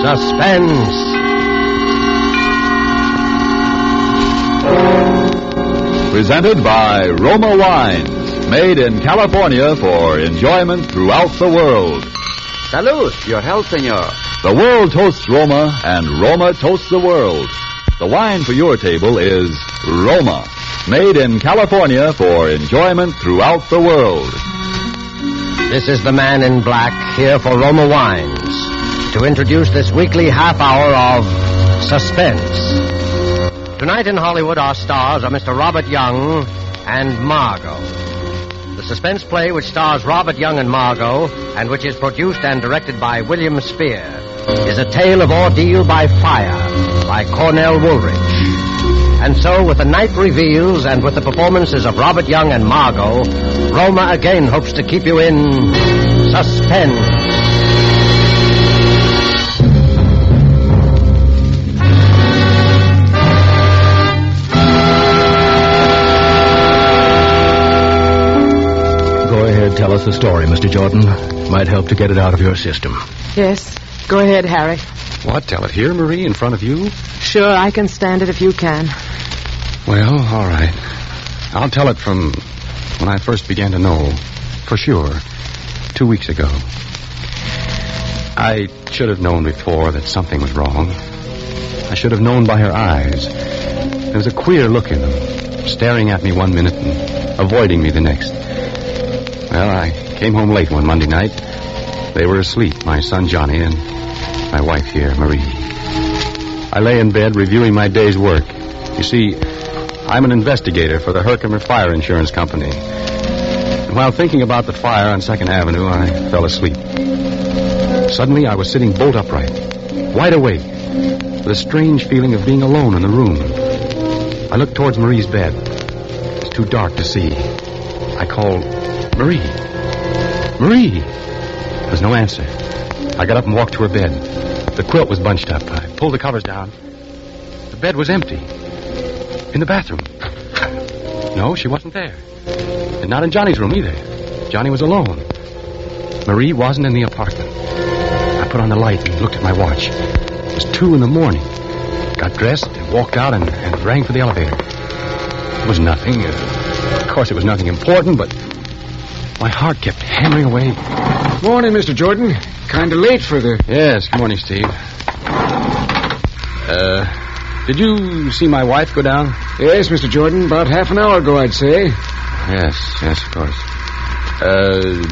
Suspense. Presented by Roma Wines, made in California for enjoyment throughout the world. Salud, your health, senor. The world toasts Roma, and Roma toasts the world. The wine for your table is Roma, made in California for enjoyment throughout the world. This is the man in black, here for Roma Wines, to introduce this weekly half hour of Suspense. Tonight in Hollywood, our stars are Mr. Robert Young and Margot. The suspense play which stars Robert Young and Margot, and which is produced and directed by William Spear, is A Tale of Ordeal by Fire by Cornell Woolrich. And so, with the night reveals and with the performances of Robert Young and Margot, Roma again hopes to keep you in suspense. Tell us the story, Mr. Jordan. Might help to get it out of your system. Yes. Go ahead, Harry. What? Tell it here, Marie, in front of you? Sure, I can stand it if you can. Well, all right. I'll tell it from when I first began to know, for sure, 2 weeks ago. I should have known before that something was wrong. I should have known by her eyes. There was a queer look in them, staring at me one minute and avoiding me the next. Well, I came home late one Monday night. They were asleep, my son Johnny and my wife here, Marie. I lay in bed reviewing my day's work. You see, I'm an investigator for the Herkimer Fire Insurance Company. And while thinking about the fire on 2nd Avenue, I fell asleep. Suddenly, I was sitting bolt upright, wide awake, with a strange feeling of being alone in the room. I looked towards Marie's bed. It was too dark to see. I called, Marie. Marie. There was no answer. I got up and walked to her bed. The quilt was bunched up. I pulled the covers down. The bed was empty. In the bathroom. No, she wasn't there. And not in Johnny's room either. Johnny was alone. Marie wasn't in the apartment. I put on the light and looked at my watch. It was 2 a.m. Got dressed and walked out and rang for the elevator. It was nothing. Of course, it was nothing important, but my heart kept hammering away. Morning, Mr. Jordan. Kind of late for the... Yes, good morning, Steve. Did you see my wife go down? Yes, Mr. Jordan. About half an hour ago, I'd say. Yes, of course.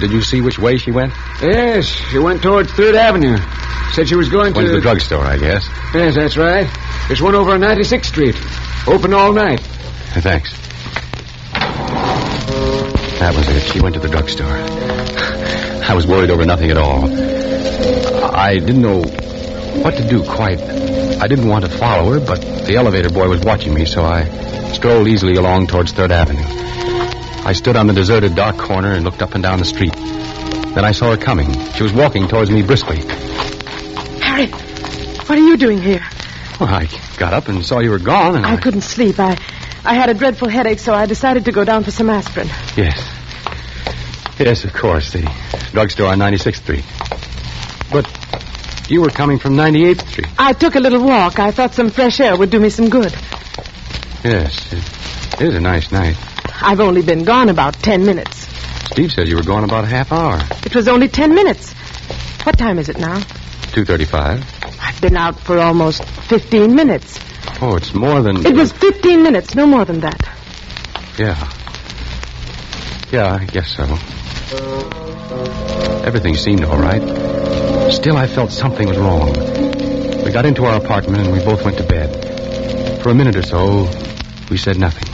Did you see which way she went? Yes, she went towards 3rd Avenue. Said she was going to... Went to the drugstore, I guess. Yes, that's right. There's one over on 96th Street. Open all night. Thanks. That was it. She went to the drugstore. I was worried over nothing at all. I didn't know what to do quite. I didn't want to follow her, but the elevator boy was watching me, so I strolled easily along towards 3rd Avenue. I stood on the deserted dark corner and looked up and down the street. Then I saw her coming. She was walking towards me briskly. Harry, what are you doing here? Well, I got up and saw you were gone, and I couldn't sleep. I had a dreadful headache, so I decided to go down for some aspirin. Yes, of course. The drugstore on 96th Street. But you were coming from 98th Street. I took a little walk. I thought some fresh air would do me some good. Yes, it is a nice night. I've only been gone about 10 minutes. Steve said you were gone about a half hour. It was only 10 minutes. What time is it now? 2:35. I've been out for almost 15 minutes. Oh, it's more than... It was 15 minutes, no more than that. Yeah, I guess so. Everything seemed all right. Still, I felt something was wrong. We got into our apartment and we both went to bed. For a minute or so, we said nothing.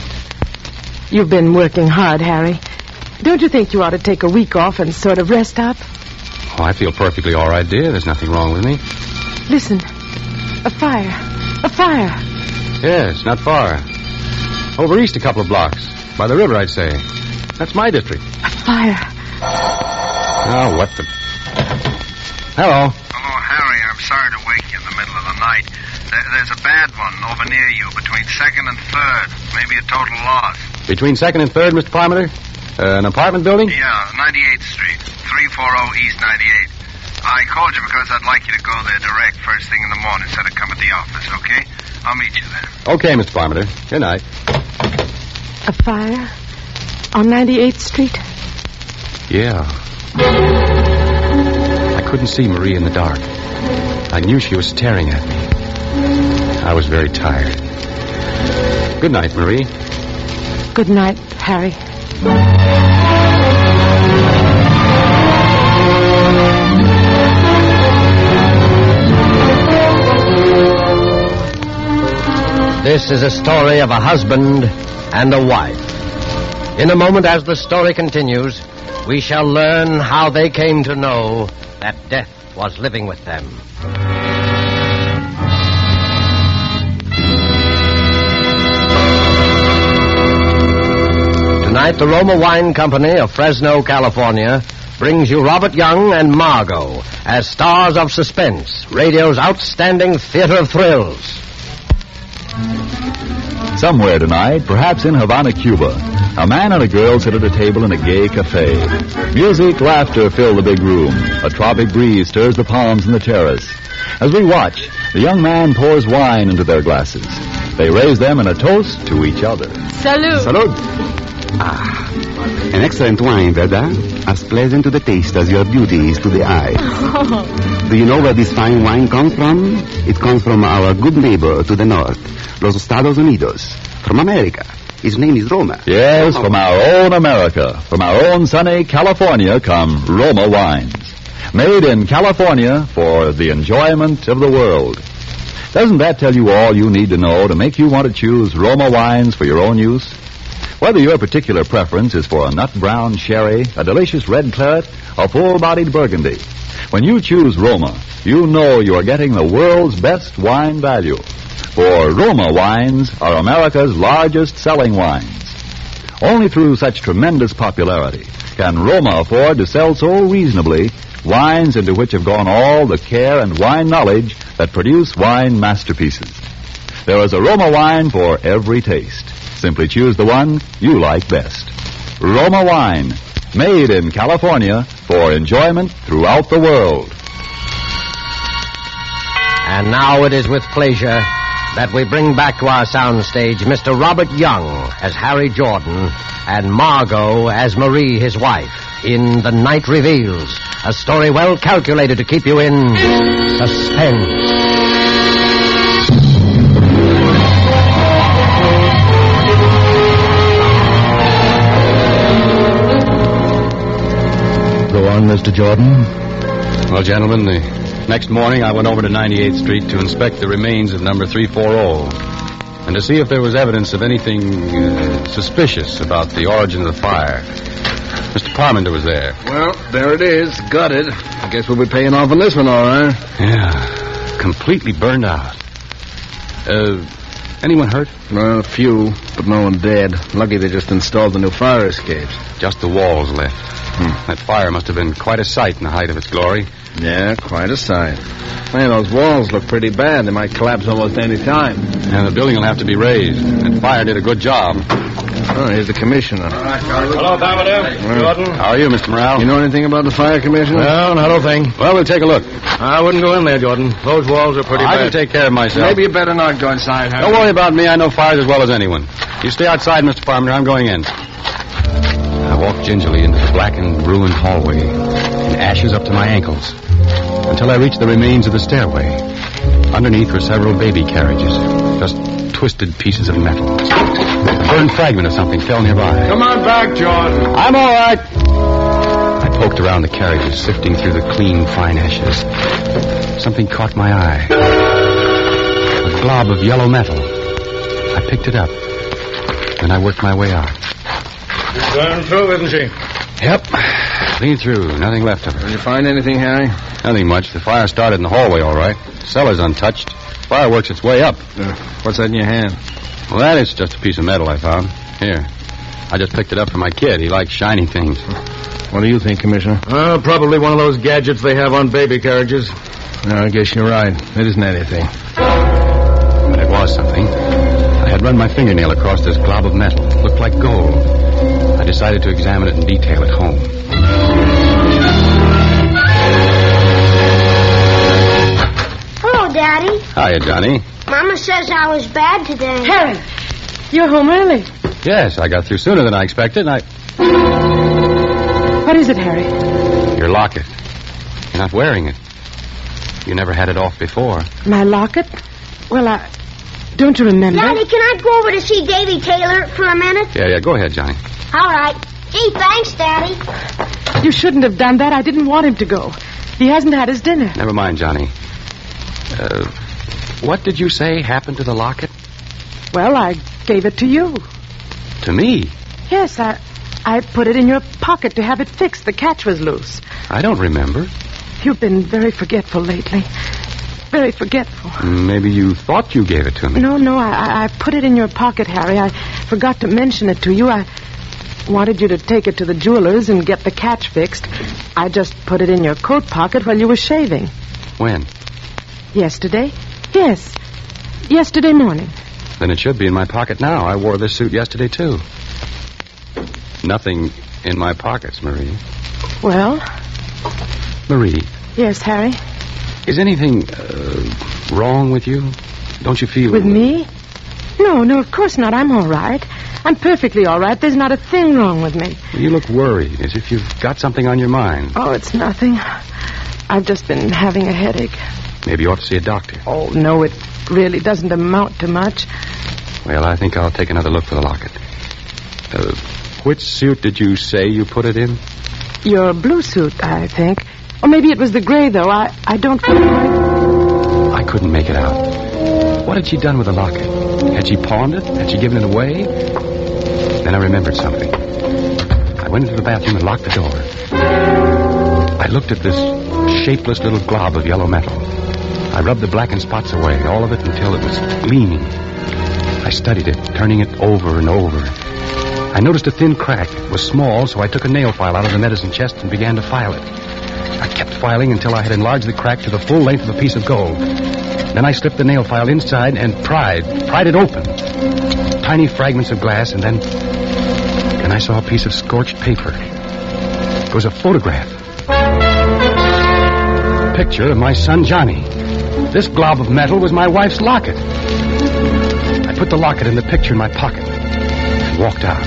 You've been working hard, Harry. Don't you think you ought to take a week off and sort of rest up? Oh, I feel perfectly all right, dear. There's nothing wrong with me. Listen. A fire. A fire. Yes, not far. Over east a couple of blocks. By the river, I'd say. That's my district. A fire. Oh, what the... Hello. Hello, Harry. I'm sorry to wake you in the middle of the night. There's a bad one over near you between 2nd and 3rd. Maybe a total loss. Between 2nd and 3rd, Mr. Parmenter? An apartment building? Yeah, 98th Street. 340 East 98. I called you because I'd like you to go there direct first thing in the morning instead of come at the office, okay? I'll meet you there. Okay, Mr. Parmenter. Good night. A fire? On 98th Street? Yeah. I couldn't see Marie in the dark. I knew she was staring at me. I was very tired. Good night, Marie. Good night, Harry. This is a story of a husband and a wife. In a moment, as the story continues, we shall learn how they came to know that death was living with them. Tonight, the Roma Wine Company of Fresno, California, brings you Robert Young and Margot as stars of Suspense, radio's outstanding theater of thrills. Somewhere tonight, perhaps in Havana, Cuba, a man and a girl sit at a table in a gay cafe. Music, laughter fill the big room. A tropic breeze stirs the palms in the terrace. As we watch, the young man pours wine into their glasses. They raise them in a toast to each other. Salud. Salud. An excellent wine, verdad? As pleasant to the taste as your beauty is to the eye. Oh. Do you know where this fine wine comes from? It comes from our good neighbor to the north, Los Estados Unidos, from America. His name is Roma. Yes, from our own America, from our own sunny California come Roma wines. Made in California for the enjoyment of the world. Doesn't that tell you all you need to know to make you want to choose Roma wines for your own use? Whether your particular preference is for a nut brown sherry, a delicious red claret, or full-bodied burgundy, when you choose Roma, you know you are getting the world's best wine value. For Roma wines are America's largest selling wines. Only through such tremendous popularity can Roma afford to sell so reasonably wines into which have gone all the care and wine knowledge that produce wine masterpieces. There is a Roma wine for every taste. Simply choose the one you like best. Roma wine, made in California for enjoyment throughout the world. And now it is with pleasure that we bring back to our soundstage Mr. Robert Young as Harry Jordan and Margot as Marie, his wife, in The Night Reveals, a story well calculated to keep you in suspense. Go on, Mr. Jordan. Well, gentlemen, the next morning I went over to 98th Street to inspect the remains of number 340 and to see if there was evidence of anything suspicious about the origin of the fire. Mr. Parmenter was there. Well, there it is. Gutted. I guess we'll be paying off on this one, all right. Yeah, completely burned out. Anyone hurt? Well, a few, but no one dead. Lucky they just installed the new fire escapes. Just the walls left. That fire must have been quite a sight in the height of its glory. Yeah, quite a sight. Man, those walls look pretty bad. They might collapse almost any time. And the building will have to be raised. That fire did a good job. Oh, here's the commissioner. Hello, Parmenter. Jordan. How are you, Mr. Morale? You know anything about the fire, commissioner? No, not a thing. Well, we'll take a look. I wouldn't go in there, Jordan. Those walls are pretty I bad. can take care of myself. Maybe you better not go inside, Harry. Don't worry about me. I know fires as well as anyone. You stay outside, Mr. Parmenter. I'm going in. I walked gingerly into the blackened, ruined hallway, in ashes up to my ankles, until I reached the remains of the stairway. Underneath were several baby carriages, just twisted pieces of metal. A burned fragment of something fell nearby. Come on back, Jordan. I'm all right. I poked around the carriages, sifting through the clean, fine ashes. Something caught my eye. A glob of yellow metal. I picked it up, and I worked my way out. She's burned through, isn't she? Yep. Clean through. Nothing left of her. Did you find anything, Harry? Nothing much. The fire started in the hallway, all right. The cellar's untouched. Fire works its way up. What's that in your hand? Well, that is just a piece of metal I found. Here. I just picked it up for my kid. He likes shiny things. What do you think, Commissioner? Probably one of those gadgets they have on baby carriages. No, I guess you're right. It isn't anything. But it was something. I had run my fingernail across this glob of metal. It looked like gold. I decided to examine it in detail at home. Daddy. Hiya, Johnny. Mama says I was bad today. Harry, you're home early. Yes, I got through sooner than I expected, and What is it, Harry? Your locket. You're not wearing it. You never had it off before. My locket? Well, don't you remember? Daddy, can I go over to see Davy Taylor for a minute? Yeah, go ahead, Johnny. All right. Gee, thanks, Daddy. You shouldn't have done that. I didn't want him to go. He hasn't had his dinner. Never mind, Johnny. What did you say happened to the locket? Well, I gave it to you. To me? Yes, I put it in your pocket to have it fixed. The catch was loose. I don't remember. You've been very forgetful lately. Very forgetful. Maybe you thought you gave it to me. No, I put it in your pocket, Harry. I forgot to mention it to you. I wanted you to take it to the jeweler's and get the catch fixed. I just put it in your coat pocket while you were shaving. When? Yesterday? Yes. Yesterday morning. Then it should be in my pocket now. I wore this suit yesterday, too. Nothing in my pockets, Marie. Well? Marie. Yes, Harry? Is anything wrong with you? Don't you feel... With me? No, of course not. I'm all right. I'm perfectly all right. There's not a thing wrong with me. You look worried, as if you've got something on your mind. Oh, it's nothing. I've just been having a headache. Maybe you ought to see a doctor. Oh, no, it really doesn't amount to much. Well, I think I'll take another look for the locket. Which suit did you say you put it in? Your blue suit, I think. Or maybe it was the gray, though. I don't... I couldn't make it out. What had she done with the locket? Had she pawned it? Had she given it away? Then I remembered something. I went into the bathroom and locked the door. I looked at this shapeless little glob of yellow metal. I rubbed the blackened spots away, all of it until it was gleaming. I studied it, turning it over and over. I noticed a thin crack. It was small, so I took a nail file out of the medicine chest and began to file it. I kept filing until I had enlarged the crack to the full length of a piece of gold. Then I slipped the nail file inside and pried it open. Tiny fragments of glass, and then I saw a piece of scorched paper. It was a photograph. Picture of my son, Johnny. This glob of metal was my wife's locket. I put the locket and the picture in my pocket and walked out.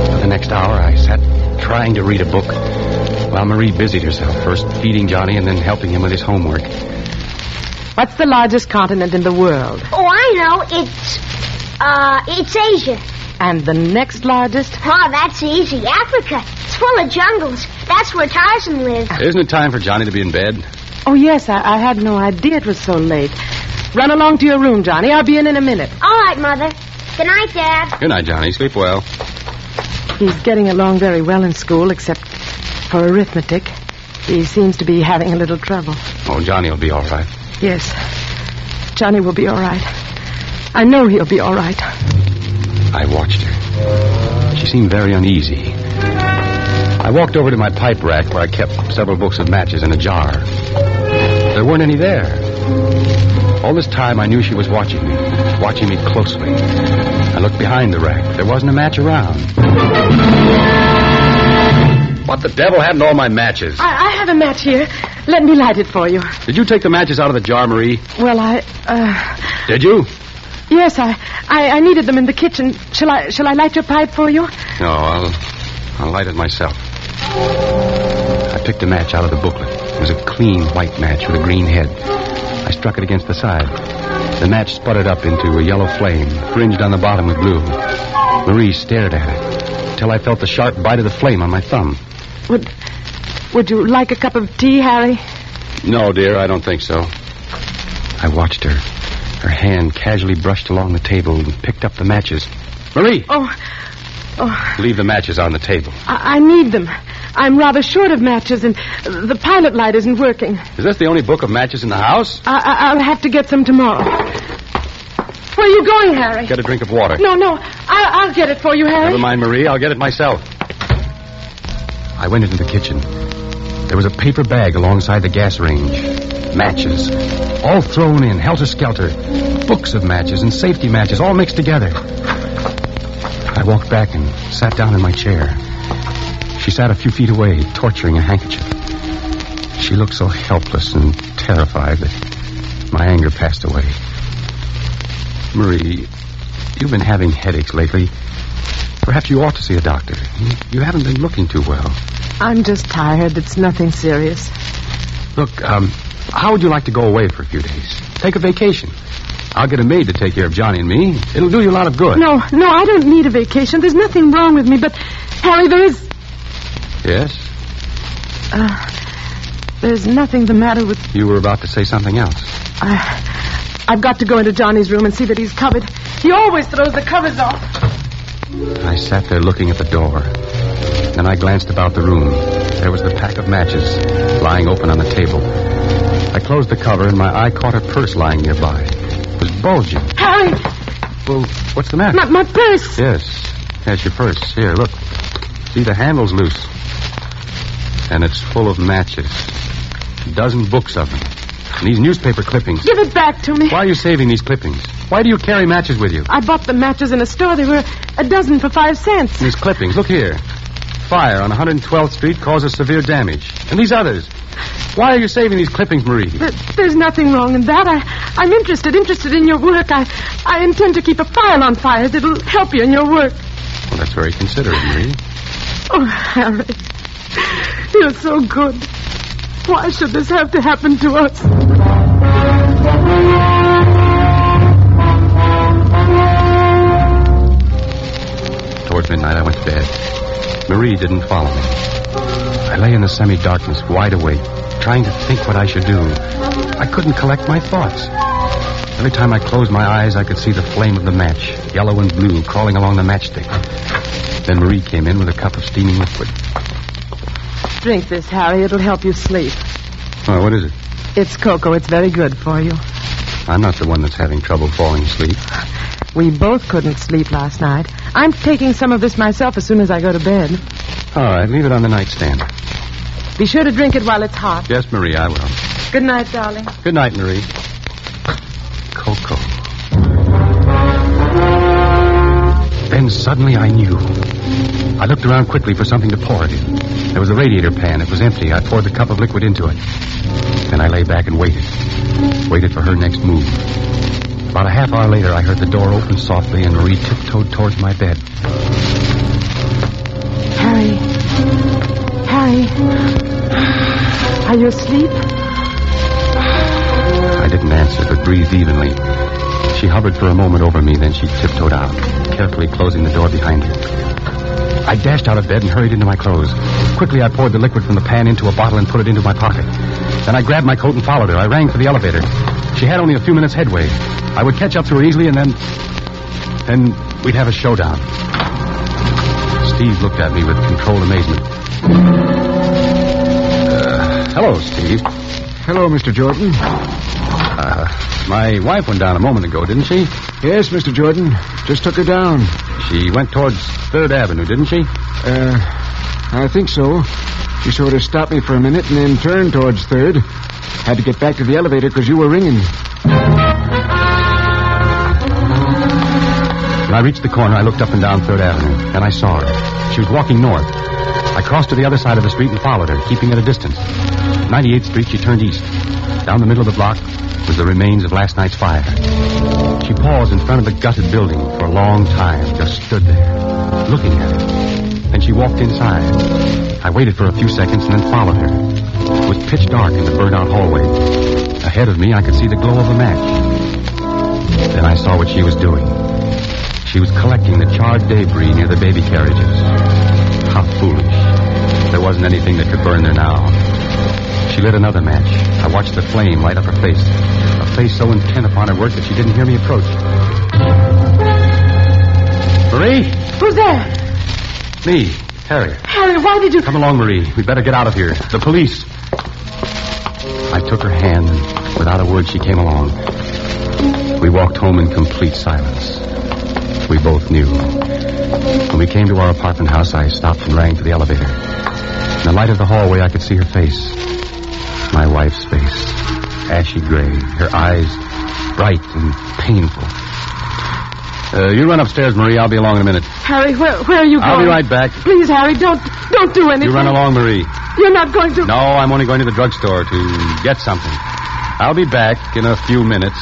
For the next hour, I sat trying to read a book while Marie busied herself, first feeding Johnny and then helping him with his homework. What's the largest continent in the world? Oh, I know. It's Asia. And the next largest? Oh, that's easy. Africa. It's full of jungles. That's where Tarzan lives. Isn't it time for Johnny to be in bed? Oh, yes. I had no idea it was so late. Run along to your room, Johnny. I'll be in a minute. All right, Mother. Good night, Dad. Good night, Johnny. Sleep well. He's getting along very well in school, except for arithmetic. He seems to be having a little trouble. Oh, Johnny will be all right. Yes. Johnny will be all right. I know he'll be all right. I watched her. She seemed very uneasy. I walked over to my pipe rack where I kept several books of matches in a jar. There weren't any there. All this time I knew she was watching me closely. I looked behind the rack. There wasn't a match around. What the devil happened to all my matches? I have a match here. Let me light it for you. Did you take the matches out of the jar, Marie? Well, Did you? Yes, I needed them in the kitchen. Shall I light your pipe for you? No, I'll light it myself. I picked a match out of the booklet. It was a clean white match with a green head. I struck it against the side. The match sputtered up into a yellow flame, fringed on the bottom with blue. Marie stared at it until I felt the sharp bite of the flame on my thumb. Would you like a cup of tea, Harry? No, dear, I don't think so. I watched her. Her hand casually brushed along the table and picked up the matches. Marie! Oh. Leave the matches on the table. I need them. I'm rather short of matches, and the pilot light isn't working. Is this the only book of matches in the house? I'll have to get some tomorrow. Where are you going, Harry? Get a drink of water. No. I'll get it for you, Harry. Never mind, Marie. I'll get it myself. I went into the kitchen. There was a paper bag alongside the gas range. Matches. All thrown in, helter-skelter. Books of matches and safety matches, all mixed together. I walked back and sat down in my chair. She sat a few feet away, torturing a handkerchief. She looked so helpless and terrified that my anger passed away. Marie, you've been having headaches lately. Perhaps you ought to see a doctor. You haven't been looking too well. I'm just tired. It's nothing serious. Look, how would you like to go away for a few days? Take a vacation. I'll get a maid to take care of Johnny and me. It'll do you a lot of good. No, I don't need a vacation. There's nothing wrong with me, but, Harry, there is... Yes? There's nothing the matter with... You were about to say something else. I've got to go into Johnny's room and see that he's covered. He always throws the covers off. I sat there looking at the door. Then I glanced about the room. There was the pack of matches lying open on the table. I closed the cover and my eye caught a purse lying nearby. It was bulging. Harry! Well, what's the matter? My purse! Yes, your purse. Here, look. See, the handle's loose. And it's full of matches. A dozen books of them. And these newspaper clippings. Give it back to me. Why are you saving these clippings? Why do you carry matches with you? I bought the matches in a store. They were a dozen for 5 cents. These clippings, look here. Fire on 112th Street causes severe damage. And these others. Why are you saving these clippings, Marie? There's nothing wrong in that. I'm interested in your work. I intend to keep a file on fires. It'll help you in your work. Well, that's very considerate, Marie. Oh, Harry. You're so good. Why should this have to happen to us? Towards midnight, I went to bed. Marie didn't follow me. I lay in the semi-darkness, wide awake, trying to think what I should do. I couldn't collect my thoughts. Every time I closed my eyes, I could see the flame of the match, yellow and blue, crawling along the matchstick. Then Marie came in with a cup of steaming liquid. Drink this, Harry. It'll help you sleep. Oh, what is it? It's cocoa. It's very good for you. I'm not the one that's having trouble falling asleep. We both couldn't sleep last night. I'm taking some of this myself as soon as I go to bed. All right, leave it on the nightstand. Be sure to drink it while it's hot. Yes, Marie, I will. Good night, darling. Good night, Marie. Cocoa. Then suddenly I knew. I looked around quickly for something to pour it in. There was a radiator pan. It was empty. I poured the cup of liquid into it. Then I lay back and waited. Waited for her next move. About a half hour later, I heard the door open softly and Marie tiptoed towards my bed. Harry. Are you asleep? I didn't answer, but breathed evenly. She hovered for a moment over me, then she tiptoed out, carefully closing the door behind her. I dashed out of bed and hurried into my clothes. Quickly, I poured the liquid from the pan into a bottle and put it into my pocket. Then I grabbed my coat and followed her. I rang for the elevator. She had only a few minutes headway. I would catch up to her easily, and then we'd have a showdown. Steve looked at me with controlled amazement. Hello, Steve. Hello, Mr. Jordan. My wife went down a moment ago, didn't she? Yes, Mr. Jordan. Just took her down. She went towards 3rd Avenue, didn't she? I think so. She sort of stopped me for a minute and then turned towards 3rd. Had to get back to the elevator because you were ringing. When I reached the corner, I looked up and down 3rd Avenue, and I saw her. She was walking north. I crossed to the other side of the street and followed her, keeping at a distance. 98th Street, she turned east. Down the middle of the block was the remains of last night's fire. She paused in front of the gutted building for a long time, just stood there, looking at it. Then she walked inside. I waited for a few seconds and then followed her. It was pitch dark in the burned-out hallway. Ahead of me, I could see the glow of a match. Then I saw what she was doing. She was collecting the charred debris near the baby carriages. How foolish. There wasn't anything that could burn there now. She lit another match. I watched the flame light up her face. A face so intent upon her work that she didn't hear me approach. Marie? Who's there? Me, Harry. Harry, why did you... Come along, Marie. We'd better get out of here. The police. I took her hand, and without a word, she came along. We walked home in complete silence. We both knew. When we came to our apartment house, I stopped and rang for the elevator. In the light of the hallway, I could see her face. My wife's face. Ashy gray. Her eyes bright and painful. You run upstairs, Marie. I'll be along in a minute. Harry, where are you going? I'll be right back. Please, Harry, don't do anything. You run along, Marie. You're not going to... No, I'm only going to the drugstore to get something. I'll be back in a few minutes.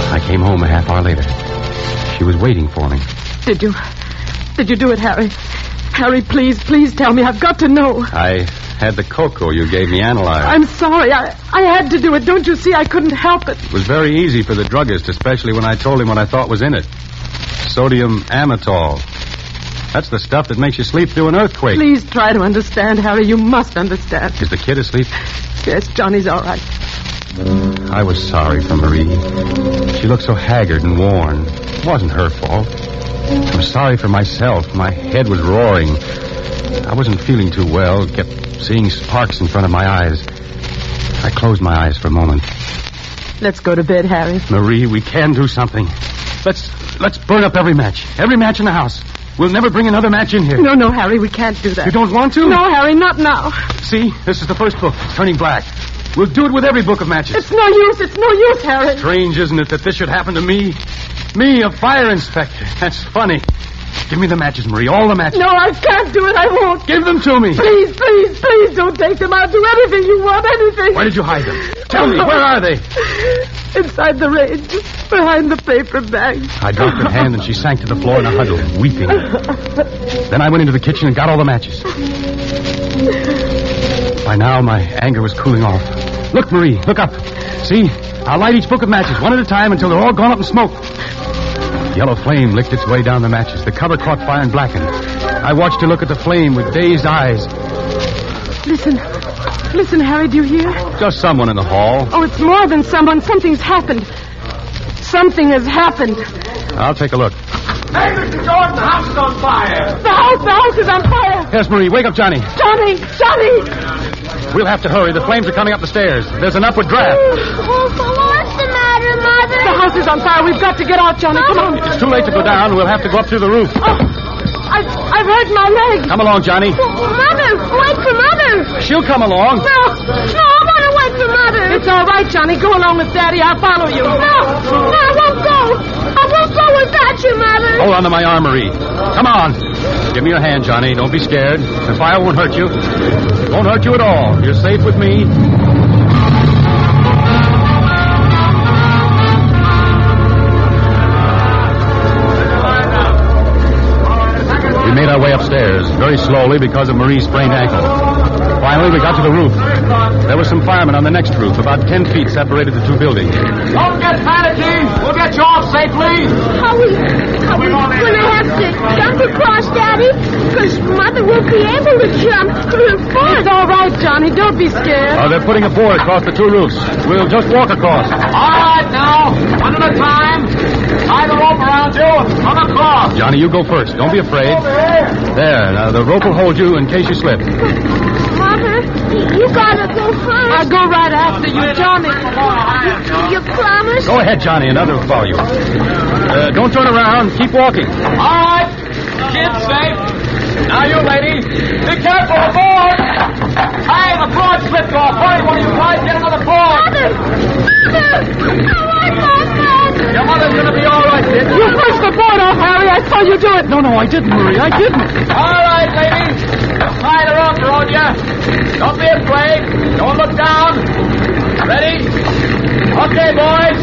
I came home a half hour later. She was waiting for me. Did you do it, Harry? Harry, please tell me. I've got to know. I had the cocoa you gave me analyzed. I'm sorry. I had to do it. Don't you see? I couldn't help it. It was very easy for the druggist, especially when I told him what I thought was in it. Sodium amytal. That's the stuff that makes you sleep through an earthquake. Please try to understand, Harry. You must understand. Is the kid asleep? Yes, Johnny's all right. I was sorry for Marie. She looked so haggard and worn. It wasn't her fault. I was sorry for myself. My head was roaring. I wasn't feeling too well. Kept seeing sparks in front of my eyes. I closed my eyes for a moment. Let's go to bed, Harry. Marie, we can do something. Let's burn up every match. Every match in the house. We'll never bring another match in here. No, Harry, we can't do that. You don't want to? No, Harry, not now. See, this is the first book. It's turning black. We'll do it with every book of matches. It's no use, Harry. Strange, isn't it, that this should happen to me? Me, a fire inspector. That's funny. Give me the matches, Marie, all the matches. No, I can't do it. I won't. Give them to me. Please don't take them. I'll do anything you want, anything. Where did you hide them? Tell me, where are they? Inside the range, behind the paper bag. I dropped her hand and she sank to the floor in a huddle, weeping. Then I went into the kitchen and got all the matches. By now, my anger was cooling off. Look, Marie, look up. See, I'll light each book of matches one at a time until they're all gone up in smoke. Yellow flame licked its way down the matches. The cover caught fire and blackened. I watched her look at the flame with dazed eyes. Listen, Harry, do you hear? Just someone in the hall. Oh, it's more than someone. Something's happened. Something has happened. I'll take a look. Hey, Mr. Jordan, the house is on fire. The house is on fire. Yes, Marie, wake up Johnny. Johnny! We'll have to hurry. The flames are coming up the stairs. There's an upward draft. What's the matter, Mother? The house is on fire. We've got to get out, Johnny. Come on. It's too late to go down. We'll have to go up through the roof. I've hurt my leg. Come along, Johnny. Mother, wait for Mother. She'll come along. No, I want to wait for Mother. It's all right, Johnny. Go along with Daddy. I'll follow you. No, I won't go. I won't go without you, Mother. Hold on to my arm, Marie. Come on. Give me your hand, Johnny. Don't be scared. The fire won't hurt you. It won't hurt you at all. You're safe with me. We made our way upstairs, very slowly because of Marie's sprained ankle. Finally, we got to the roof. There were some firemen on the next roof. About 10 feet separated the two buildings. Don't get panicky. We'll get you off safely. How are we going to have to jump across, Daddy? Because Mother won't be able to jump through the fort. It's all right, Johnny. Don't be scared. They're putting a board across the two roofs. We'll just walk across. All right, now. One at a time. Tie the rope around you and come across. Johnny, you go first. Don't be afraid. There. Now, the rope will hold you in case you slip. Mother, you gotta go first. I'll go right after you, Johnny. You promise? Go ahead, Johnny, and others will follow you. Don't turn around. Keep walking. All right. Kid's safe. Now, you lady. Be careful, the board. Hey, the board slipped off. Hurry, one of you guys. Get another board. Mother! I want Mother! Your mother's going to be all right, kid. You pushed the board off, Harry. I saw you do it. No, I didn't, Marie. I didn't. All right, lady. Tie the rope around you. Don't be afraid. Don't look down. Ready? Okay, boys.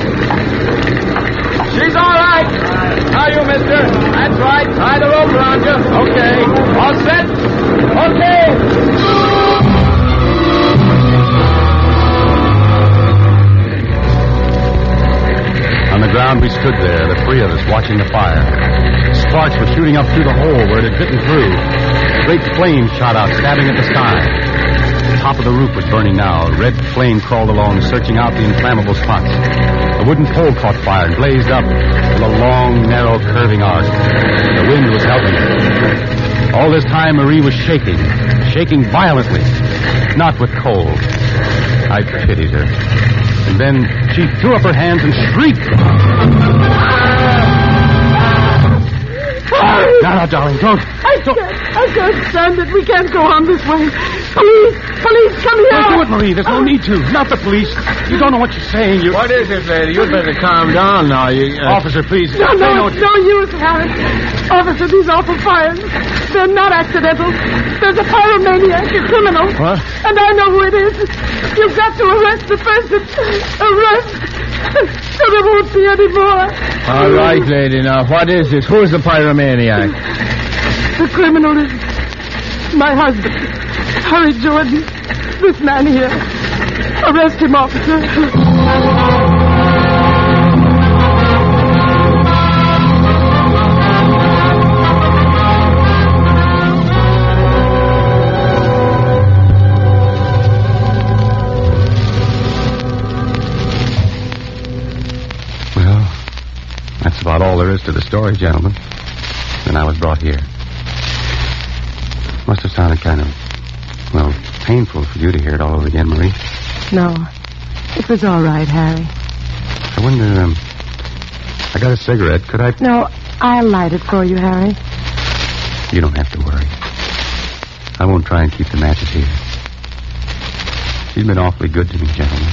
She's all right. Now you, mister. That's right. Tie the rope around you. Okay. All set? Okay. On the ground, we stood there, the three of us, watching the fire. Sparks were shooting up through the hole where it had bitten through. Great flames shot out, stabbing at the sky. The top of the roof was burning now. Red flame crawled along, searching out the inflammable spots. The wooden pole caught fire and blazed up with a long, narrow, curving arc. The wind was helping it. All this time, Marie was shaking violently, not with cold. I pitied her. And then she threw up her hands and shrieked. Harry! Now, darling, don't. I can't stand it. We can't go on this way. Police, come here. Don't do it, Marie. There's no need to. Not the police. You don't know what you're saying. What is it, lady? You'd better calm down now. Officer, please. No, it's no use, Harry. Officer, these awful fires, they're not accidental. There's a pyromaniac, a criminal. What? And I know who it is. You've got to arrest the person. Arrest. So there won't be any more. All right, lady. Now, what is this? Who's the pyromaniac? The criminal is my husband, Harry Jordan. This man here. Arrest him, officer. That's about all there is to the story, gentlemen. Then I was brought here. Must have sounded kind of, painful for you to hear it all over again, Marie. No. It was all right, Harry. I wonder, I got a cigarette. Could I... No, I'll light it for you, Harry. You don't have to worry. I won't try and keep the matches here. She's been awfully good to me, gentlemen.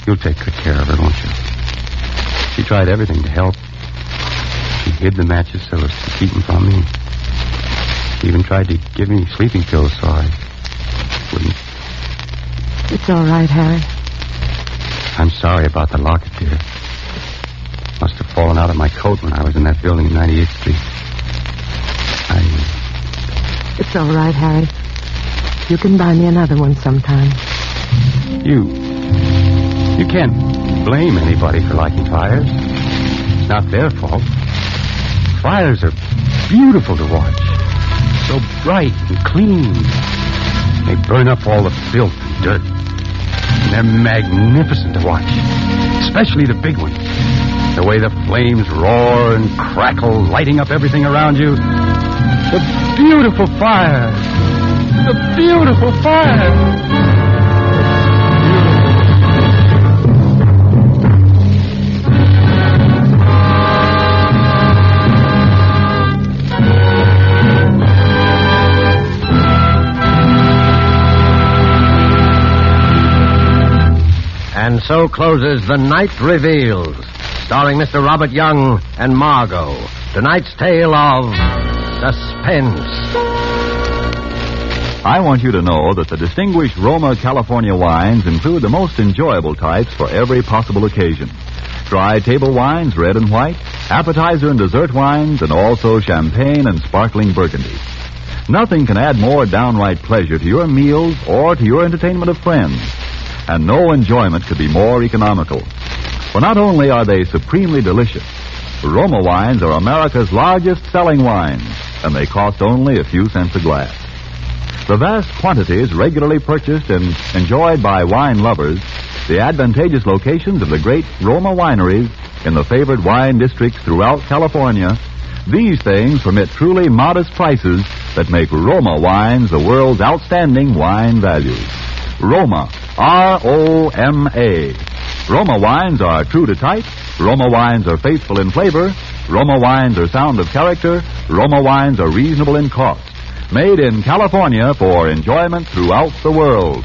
You'll take good care of her, won't you? She tried everything to help. She hid the matches so as to keep them from me. She even tried to give me sleeping pills so I wouldn't. It's all right, Harry. I'm sorry about the locket, dear. Must have fallen out of my coat when I was in that building in 98th Street. It's all right, Harry. You can buy me another one sometime. You can't blame anybody for liking fires. It's not their fault. Fires are beautiful to watch. So bright and clean. They burn up all the filth and dirt. And they're magnificent to watch. Especially the big ones. The way the flames roar and crackle, lighting up everything around you. The beautiful fire. The beautiful fire. And so closes The Night Reveals, starring Mr. Robert Young and Margot. Tonight's tale of Suspense. I want you to know that the distinguished Roma California wines include the most enjoyable types for every possible occasion. Dry table wines, red and white, appetizer and dessert wines, and also champagne and sparkling burgundy. Nothing can add more downright pleasure to your meals or to your entertainment of friends. And no enjoyment could be more economical. For not only are they supremely delicious, Roma wines are America's largest selling wines, and they cost only a few cents a glass. The vast quantities regularly purchased and enjoyed by wine lovers, the advantageous locations of the great Roma wineries in the favored wine districts throughout California, these things permit truly modest prices that make Roma wines the world's outstanding wine values. Roma, R-O-M-A. Roma wines are true to type. Roma wines are faithful in flavor. Roma wines are sound of character. Roma wines are reasonable in cost. Made in California for enjoyment throughout the world.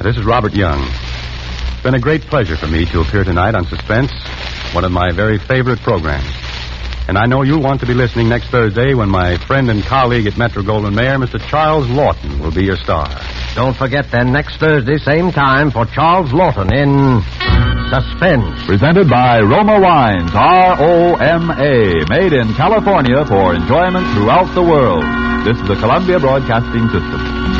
This is Robert Young. It's been a great pleasure for me to appear tonight on Suspense, one of my very favorite programs. And I know you'll want to be listening next Thursday when my friend and colleague at Metro-Goldwyn-Mayer, Mr. Charles Lawton, will be your star. Don't forget then, next Thursday, same time, for Charles Lawton in Suspense. Presented by Roma Wines, R-O-M-A. Made in California for enjoyment throughout the world. This is the Columbia Broadcasting System.